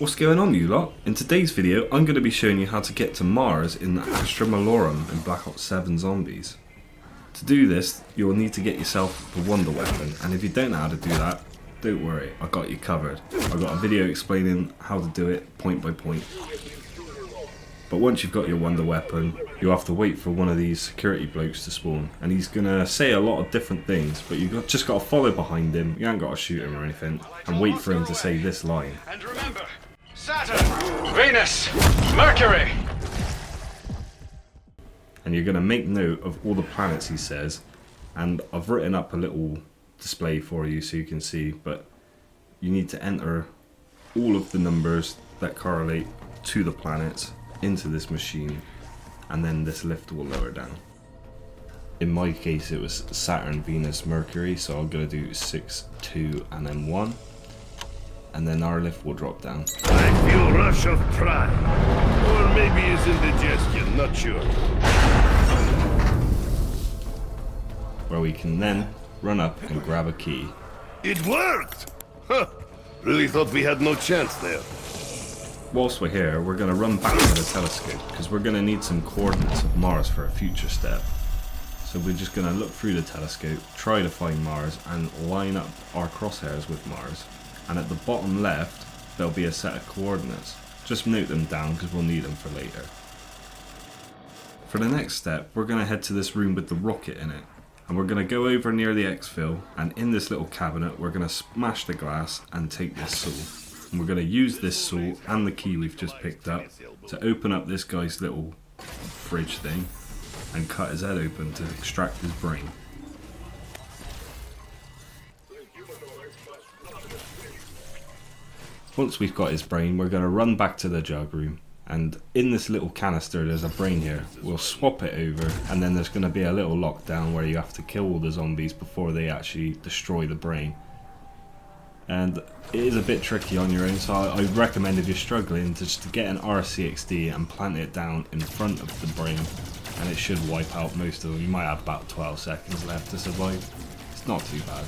What's going on, you lot? In today's video I'm going to be showing you how to get to Mars in the Astra Malorum in Black Ops 7 Zombies. To do this you'll need to get yourself a wonder weapon, and if you don't know how to do that, don't worry, I got you covered. I got a video explaining how to do it point by point. But once you've got your wonder weapon, you'll have to wait for one of these security blokes to spawn, and he's gonna say a lot of different things, but you've just got to follow behind him. You ain't got to shoot him or anything, and wait for him to say this line. And remember, Saturn, Venus, Mercury. And you're gonna make note of all the planets he says, and I've written up a little display for you so you can see, but you need to enter all of the numbers that correlate to the planets into this machine, and then this lift will lower down. In my case it was Saturn, Venus, Mercury, so I'm going to do 6, 2 and then 1, and then our lift will drop down. I feel rush of pride, or maybe it's indigestion, not sure. Where we can then run up and grab a key. It worked! Huh, really thought we had no chance there. Whilst we're here, we're going to run back to the telescope, because we're going to need some coordinates of Mars for a future step. So we're just going to look through the telescope, try to find Mars, and line up our crosshairs with Mars. And at the bottom left, there'll be a set of coordinates. Just note them down, because we'll need them for later. For the next step, we're going to head to this room with the rocket in it. And we're going to go over near the exfil, and in this little cabinet, we're going to smash the glass and take this saw. And we're going to use this saw and the key we've just picked up to open up this guy's little fridge thing and cut his head open to extract his brain. Once we've got his brain, we're going to run back to the jug room, and in this little canister there's a brain here. We'll swap it over, and then there's going to be a little lockdown where you have to kill all the zombies before they actually destroy the brain. And it is a bit tricky on your own, so I recommend, if you're struggling, to just get an RCXD and plant it down in front of the brain, and it should wipe out most of them. You might have about 12 seconds left to survive. It's not too bad.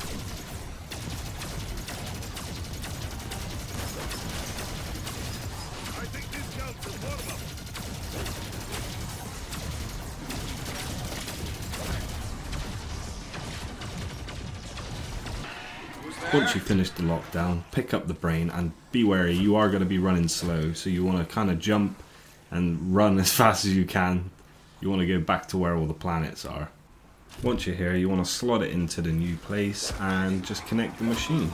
Once you finish the lockdown, pick up the brain, and be wary, you are going to be running slow, so you want to kind of jump and run as fast as you can. You want to go back to where all the planets are. Once you're here, you want to slot it into the new place and just connect the machine.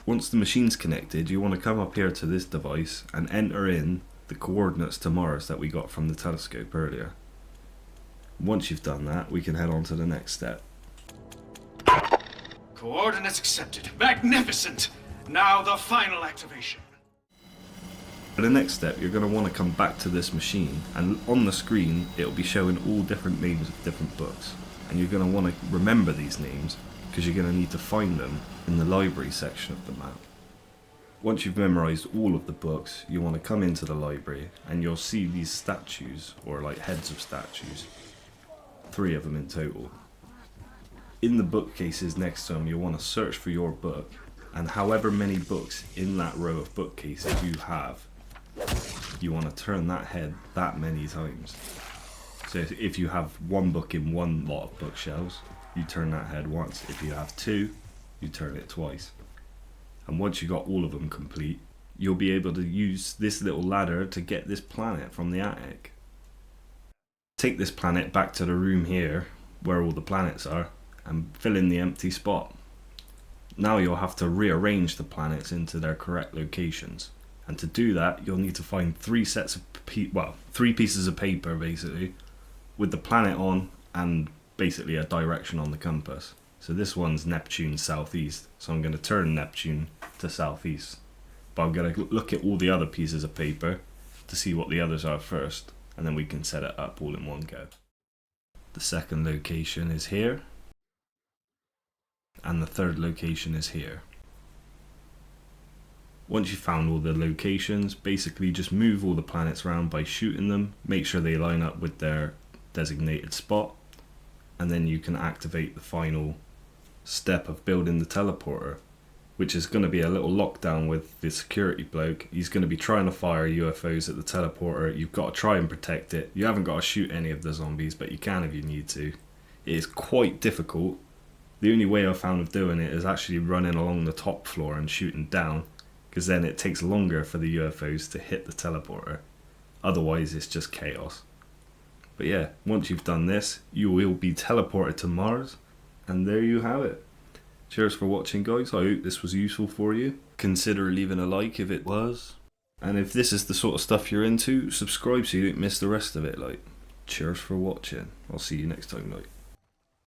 Once the machine's connected, you want to come up here to this device and enter in the coordinates to Mars that we got from the telescope earlier. Once you've done that, we can head on to the next step. Coordinates accepted. Magnificent! Now the final activation. For the next step, you're going to want to come back to this machine, and on the screen it'll be showing all different names of different books, and you're going to want to remember these names because you're going to need to find them in the library section of the map. Once you've memorized all of the books, you want to come into the library and you'll see these statues, or like heads of statues, 3 of them in total. In the bookcases next to them, you'll want to search for your book, and however many books in that row of bookcases you have, you want to turn that head that many times. So if you have 1 book in one lot of bookshelves, you turn that head once. If you have 2, you turn it twice. And once you got all of them complete, you'll be able to use this little ladder to get this planet from the attic. Take this planet back to the room here where all the planets are and fill in the empty spot. Now you'll have to rearrange the planets into their correct locations, and to do that you'll need to find 3 pieces of paper basically with the planet on and basically a direction on the compass. So this one's Neptune southeast, so I'm going to turn Neptune to southeast, but I'm going to look at all the other pieces of paper to see what the others are first, and then we can set it up all in one go. The second location is here, and the third location is here. Once you've found all the locations, basically just move all the planets around by shooting them, make sure they line up with their designated spot, and then you can activate the final step of building the teleporter. which is going to be a little lockdown with the security bloke. He's going to be trying to fire UFOs at the teleporter. You've got to try and protect it. You haven't got to shoot any of the zombies, but you can if you need to. It is quite difficult. The only way I've found of doing it is actually running along the top floor and shooting down, because then it takes longer for the UFOs to hit the teleporter. Otherwise, it's just chaos. But yeah, once you've done this, you will be teleported to Mars, and there you have it. Cheers for watching, guys. I hope this was useful for you. Consider leaving a like if it was. And if this is the sort of stuff you're into, subscribe so you don't miss the rest of it. Cheers for watching. I'll see you next time,